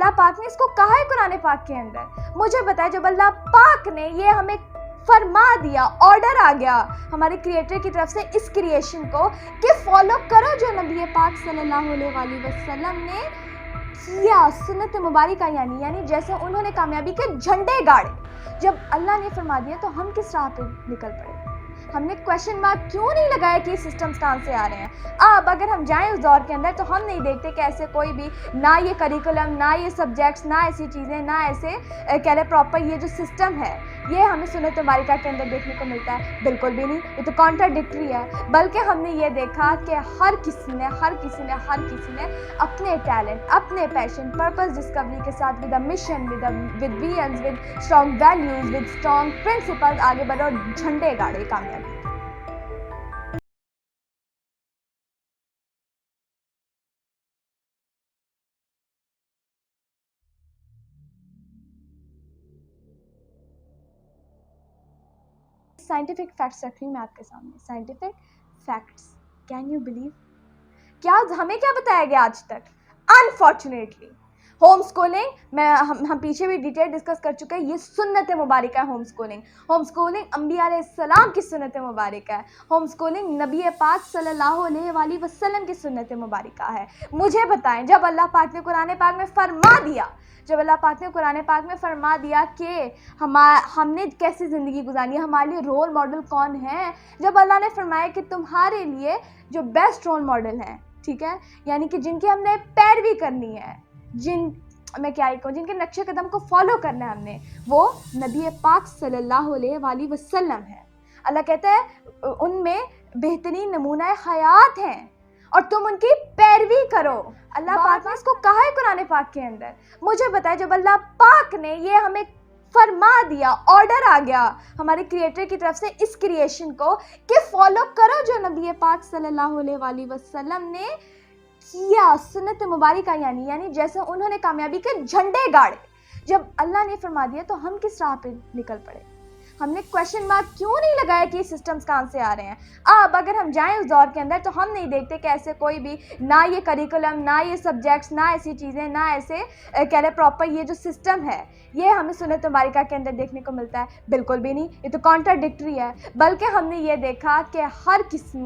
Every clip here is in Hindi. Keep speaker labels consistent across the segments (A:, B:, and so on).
A: अल्लाह पाक ने इसको कहा है कुरान पाक के अंदर। मुझे बताए जब अल्लाह पाक ने ये हमें फरमा दिया, ऑर्डर आ गया हमारे क्रिएटर की तरफ से इस क्रिएशन को कि फॉलो करो जो नबी पाक सल्लल्लाहु अलैहि वसल्लम ने किया, सुन्नत मुबारका, यानी जैसे उन्होंने कामयाबी के झंडे गाड़े। जब अल्लाह ने फरमा दिया तो हम किस राह पे निकल पड़े? हमने क्वेश्चन मार्क क्यों नहीं लगाया कि ये सिस्टम्स कहाँ से आ रहे हैं? अब अगर हम जाएं उस दौर के अंदर तो हम नहीं देखते कि ऐसे कोई भी, ना ये करिकुलम, ना ये सब्जेक्ट्स, ना ऐसी चीज़ें, ना ऐसे कह रहे प्रॉपर ये जो सिस्टम है ये हमें सुन्नत मुबारका के अंदर देखने को मिलता है। बिल्कुल भी नहीं, ये तो कॉन्ट्राडिक्टरी है। बल्कि हमने ये देखा कि हर किसी ने अपने टैलेंट, अपने पैशन, पर्पस डिस्कवरी के साथ with a mission, with visions, with strong values, with strong principles आगे बढ़े और झंडे गाड़े कामयाबी। साइंटिफिक फैक्ट्स रख रही हूँ मैं आपके सामने, scientific facts. Can you believe? क्या हमें क्या बताया गया आज तक? अनफॉर्चुनेटली होम स्कूलिंग, हम पीछे भी डिटेल डिस्कस कर चुके हैं, ये सुन्नत मुबारक है। होम स्कूलिंग अंबिया अलैहिस्सलाम की सुन्नत मुबारक है। होम स्कूलिंग नबी पाक सल्लल्लाहु अलैहि वसल्लम की सुन्नत मुबारक है। मुझे बताएं जब अल्लाह पाक ने कुरान पाक में फरमा दिया कि हमने कैसी ज़िंदगी गुजारनी है, हमारे लिए रोल मॉडल कौन है, जब अल्लाह ने फरमाया कि तुम्हारे लिए जो बेस्ट रोल मॉडल हैं, ठीक है, यानी कि जिनकी हमने पैरवी करनी है, जिनके नक्शे कदम को फॉलो करना है हमने, वो नबी पाक सल्लल्लाहु अलैहि वसल्लम है। अल्लाह कहता है उनमें बेहतरीन नमूना हयात हैं और तुम उनकी पैरवी करो। अल्लाह पाक ने इसको कहा है कुरान पाक के अंदर। मुझे बताए जब अल्लाह पाक ने ये हमें फरमा दिया, ऑर्डर आ गया हमारे क्रिएटर की तरफ से इस क्रिएशन को कि फॉलो करो जो नबी पाक सल्लल्लाहु अलैहि वसल्लम ने किया, सुन्नत मुबारका, यानी जैसे उन्होंने कामयाबी के झंडे गाड़े। जब अल्लाह ने फरमा दिया तो हम किस राह पे निकल पड़े? हमने क्वेश्चन मार्क क्यों नहीं लगाया कि ये सिस्टम्स कहाँ से आ रहे हैं? अब अगर हम जाएं उस दौर के अंदर तो हम नहीं देखते कि ऐसे कोई भी, ना ये करिकुलम, ना ये सब्जेक्ट्स, ना ऐसी चीज़ें, ना ऐसे कह रहे प्रॉपर ये जो सिस्टम है ये हमें सुन्नत मुबारका के अंदर देखने को मिलता है। बिल्कुल भी नहीं, ये तो कॉन्ट्राडिक्टरी है। बल्कि हमने ये देखा कि हर किसी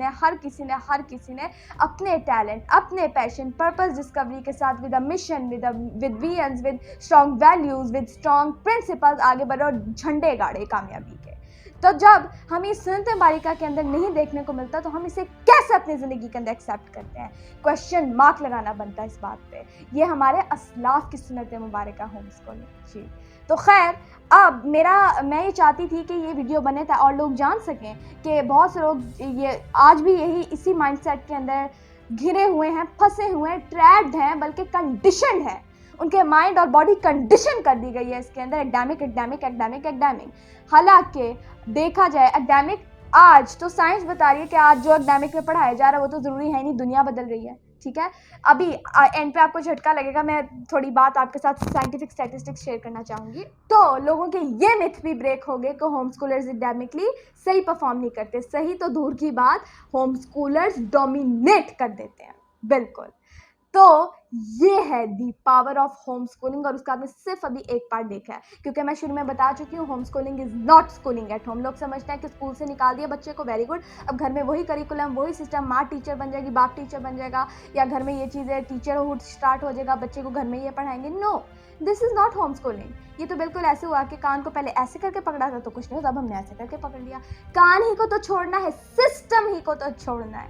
A: ने अपने टैलेंट, अपने पैशन, पर्पस डिस्कवरी के साथ with a mission, with visions, with strong values, with strong principles आगे बढ़े और झंडे गाड़े कामयाबी के। तो जब हमें सुन्नत मुबारका के अंदर नहीं देखने को मिलता तो हम इसे कैसे अपनी ज़िंदगी के अंदर एक्सेप्ट करते हैं? क्वेश्चन मार्क लगाना बनता है इस बात पे। ये हमारे असलाफ की सुन्नत मुबारका होम स्कूलिंग जी। तो खैर अब मैं ये चाहती थी कि ये वीडियो बने था और लोग जान सकें कि बहुत से लोग ये आज भी इसी माइंडसेट के अंदर घिरे हुए हैं, फंसे हुए हैं, ट्रैप्ड हैं, बल्कि कंडीशनड है। उनके माइंड और बॉडी कंडीशन कर दी गई है इसके अंदर, एकेडमिक। हालांकि देखा जाए एकेडमिक, आज तो साइंस बता रही है कि आज जो एकेडमिक में पढ़ाया जा रहा है वो तो ज़रूरी है नहीं, दुनिया बदल रही है, ठीक है। अभी एंड पे आपको झटका लगेगा, मैं थोड़ी बात आपके साथ साइंटिफिक स्टैटिस्टिक्स शेयर करना चाहूँगी। तो लोगों के ये मिथ भी ब्रेक हो गए कि होम स्कूलर्स एकेडमिकली सही परफॉर्म नहीं करते। सही तो दूर की बात, होम स्कूलर्स डोमिनेट कर देते हैं, बिल्कुल। तो ये है the power of home schooling और उसका आपने सिर्फ अभी एक पार्ट देखा है, क्योंकि मैं शुरू में बता चुकी हूँ home schooling is not schooling at home. लोग समझते हैं कि स्कूल से निकाल दिया बच्चे को, वेरी गुड, अब घर में वही करिकुलम, वही सिस्टम, माँ टीचर बन जाएगी, बाप टीचर बन जाएगा, या घर में ये चीज़ें टीचरहुड स्टार्ट हो जाएगा, बच्चे को घर में ये पढ़ाएंगे। No, this is not home schooling. ये तो बिल्कुल ऐसे हुआ कि कान को पहले ऐसे करके पकड़ा था तो कुछ नहीं होता, अब हमने ऐसे करके पकड़ लिया। कान ही को तो छोड़ना है, सिस्टम ही को तो छोड़ना है,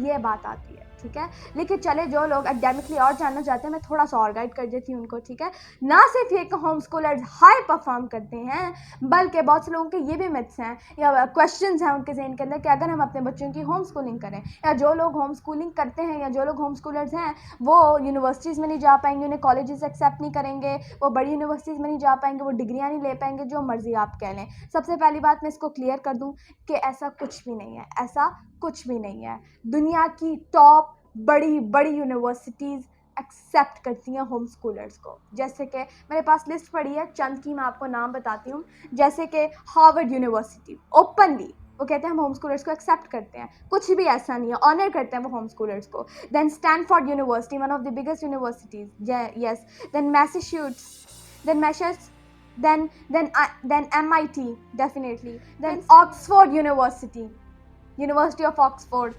A: ये बात आती है, ठीक है। लेकिन चले जो लोग एकेडमिकली और जानना चाहते हैं, मैं थोड़ा सा और गाइड कर देती हूँ उनको, ठीक है। ना सिर्फ ये कि होम स्कूलर्स हाई परफॉर्म करते हैं, बल्कि बहुत से लोगों के ये भी मिथ्स हैं या क्वेश्चंस हैं उनके ज़हन के अंदर कि अगर हम अपने बच्चों की होम स्कूलिंग करें, या जो लोग होम स्कूलिंग करते हैं या जो लोग होम स्कूलर्स हैं वो यूनिवर्सिटीज़ में नहीं जा पाएंगे, उन्हें कॉलेजेस एक्सेप्ट नहीं करेंगे, वो बड़ी यूनिवर्सिटीज़ में नहीं जा पाएंगे, वो डिग्रियाँ नहीं ले पाएंगे, जो मर्जी आप कह लें। सबसे पहली बात मैं इसको क्लियर कर दूँ कि ऐसा कुछ भी नहीं है, ऐसा कुछ भी नहीं है। दुनिया की टॉप बड़ी बड़ी यूनिवर्सिटीज़ एक्सेप्ट करती हैं होम स्कूलर्स को। जैसे कि मेरे पास लिस्ट पड़ी है, चंद की मैं आपको नाम बताती हूँ। जैसे कि हार्वर्ड यूनिवर्सिटी ओपनली वो कहते हैं हम होम स्कूलर्स को एक्सेप्ट करते हैं, कुछ भी ऐसा नहीं है, ऑनर करते हैं वो होम स्कूलर्स को। Then Stanford university, one of the biggest universities, yes. Then Massachusetts, then मैशेस, then MIT, definitely, then Oxford University, university of Oxford,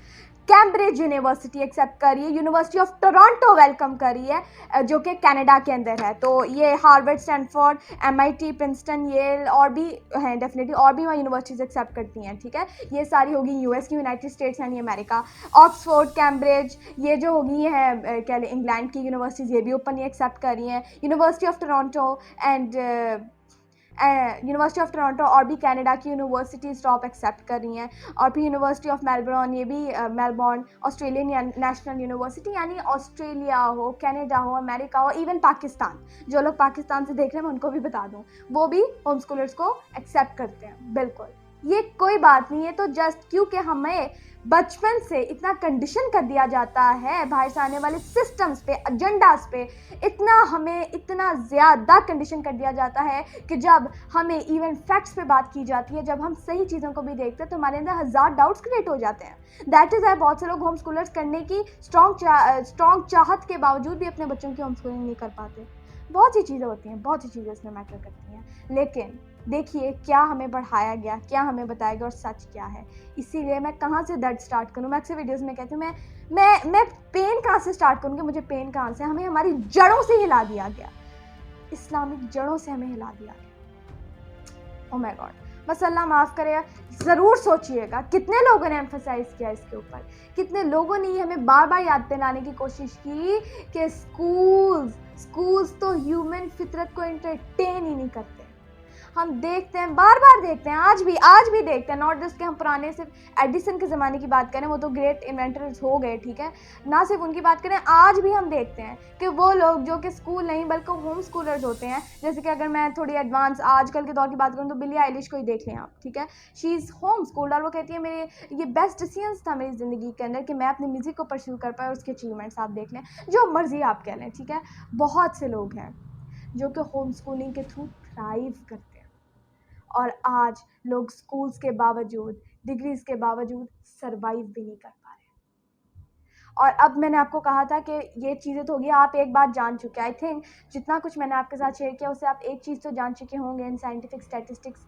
A: Cambridge university accept करी है, यूनिवर्सिटी ऑफ टोरंटो वेलकम करी है जो कि कनाडा के अंदर है। तो ये Harvard, Stanford, MIT, Princeton, Yale और भी हैं डेफिनेटली, और भी वहाँ यूनिवर्सिटीज़ एक्सेप्ट करती हैं, ठीक है। ये सारी होगी यूएस की, यूनाइटेड स्टेट्स यानी अमेरिका। ऑक्सफोर्ड, कैम्ब्रिज, ये जो होगी है क्या इंग्लैंड की यूनिवर्सिटीज़, ये भी ओपनली एक्सेप्ट करी हैं। University of Toronto and university of Toronto और भी कनाडा की यूनिवर्सिटीज़ टॉप एक्सेप्ट कर रही हैं। और फिर यूनिवर्सिटी ऑफ मेलबर्न, ये भी मेलबर्न, ऑस्ट्रेलियन नेशनल यूनिवर्सिटी, यानी ऑस्ट्रेलिया हो, कनाडा हो, अमेरिका हो, इवन पाकिस्तान, जो लोग पाकिस्तान से देख रहे हैं मैं उनको भी बता दूं, वो भी होम स्कूलर्स को एक्सेप्ट करते हैं। बिल्कुल, ये कोई बात नहीं है। तो जस्ट क्योंकि हमें बचपन से इतना कंडीशन कर दिया जाता है बाहर से आने वाले सिस्टम्स पे, एजेंडास पे, हमें इतना ज़्यादा कंडीशन कर दिया जाता है कि जब हमें इवन फैक्ट्स पे बात की जाती है, जब हम सही चीज़ों को भी देखते हैं तो हमारे अंदर हज़ार डाउट्स क्रिएट हो जाते हैं। दैट इज़ वाई बहुत से लोग होम स्कूलर्स करने की स्ट्रॉन्ग चाहत के बावजूद भी अपने बच्चों की होम स्कूलिंग नहीं कर पाते। बहुत सी चीज़ें होती हैं, बहुत सी चीज़ें इसमें मैटर करती हैं, लेकिन देखिए क्या हमें पढ़ाया गया, क्या हमें बताया गया और सच क्या है। इसीलिए मैं कहाँ से दर्द स्टार्ट करूँ, मैं अक्सर वीडियोस में कहती हूँ मैं पेन कहाँ से स्टार्ट करूँगी, मुझे पेन कहाँ से, हमें हमारी जड़ों से हिला दिया गया, इस्लामिक जड़ों से हमें हिला दिया गया। ओह माय गॉड, बस अल्लाह माफ़ करेगा। ज़रूर सोचिएगा कितने लोगों ने एम्फसाइज़ किया इसके ऊपर, कितने लोगों ने हमें बार बार याद दिलाने की कोशिश की कि स्कूल्स तो ह्यूमन फितरत को एंटरटेन ही नहीं करते। हम देखते हैं, बार बार देखते हैं, आज भी देखते हैं। नॉट जस्ट कि हम पुराने सिर्फ एडिसन के ज़माने की बात करें, वो तो ग्रेट इन्वेंटर्स हो गए, ठीक है, ना सिर्फ उनकी बात करें, आज भी हम देखते हैं कि वो लोग जो कि स्कूल नहीं बल्कि होम स्कूलर्स होते हैं। जैसे कि अगर मैं थोड़ी एडवांस आजकल के दौर की बात करूँ तो बिली आइलिश को ही देख लें आप, ठीक है। शी इज़ होम स्कूल्ड और वो कहती है मेरे ये बेस्ट डिसीजंस था मेरी ज़िंदगी के अंदर कि मैं अपनी म्यूज़िक को परस्यू कर पाया, उसके अचीवमेंट्स आप देख लें, जो मर्ज़ी आप कह लें, ठीक है। बहुत से लोग हैं जो कि होम स्कूलिंग के थ्रू थ्राइव करते हैं और आज लोग स्कूल्स के बावजूद, डिग्रीज के बावजूद सरवाइव भी नहीं कर पा रहे। और अब मैंने आपको कहा था कि ये चीज़ें तो होगी, आप एक बात जान चुके हैं। आई थिंक जितना कुछ मैंने आपके साथ शेयर किया उससे आप एक चीज़ तो जान चुके होंगे, इन साइंटिफिक स्टैटिस्टिक्स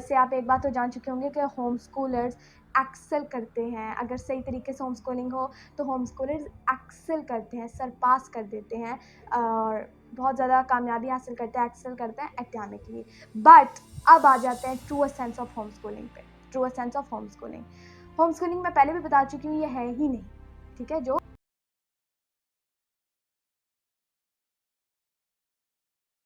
A: से आप एक बात तो जान चुके होंगे कि होम स्कूलर्स एक्सेल करते हैं। अगर सही तरीके से होम स्कूलिंग हो तो होम स्कूलर्स एक्सेल करते हैं, सरपास कर देते हैं और बहुत ज़्यादा कामयाबी हासिल करते हैं, एक्सेल करते हैं एकेडमिकली। बट अब आ जाते हैं true sense of home schooling पे। True sense of home schooling मैं पहले भी बता चुकी हूँ, ये है ही नहीं, ठीक है। जो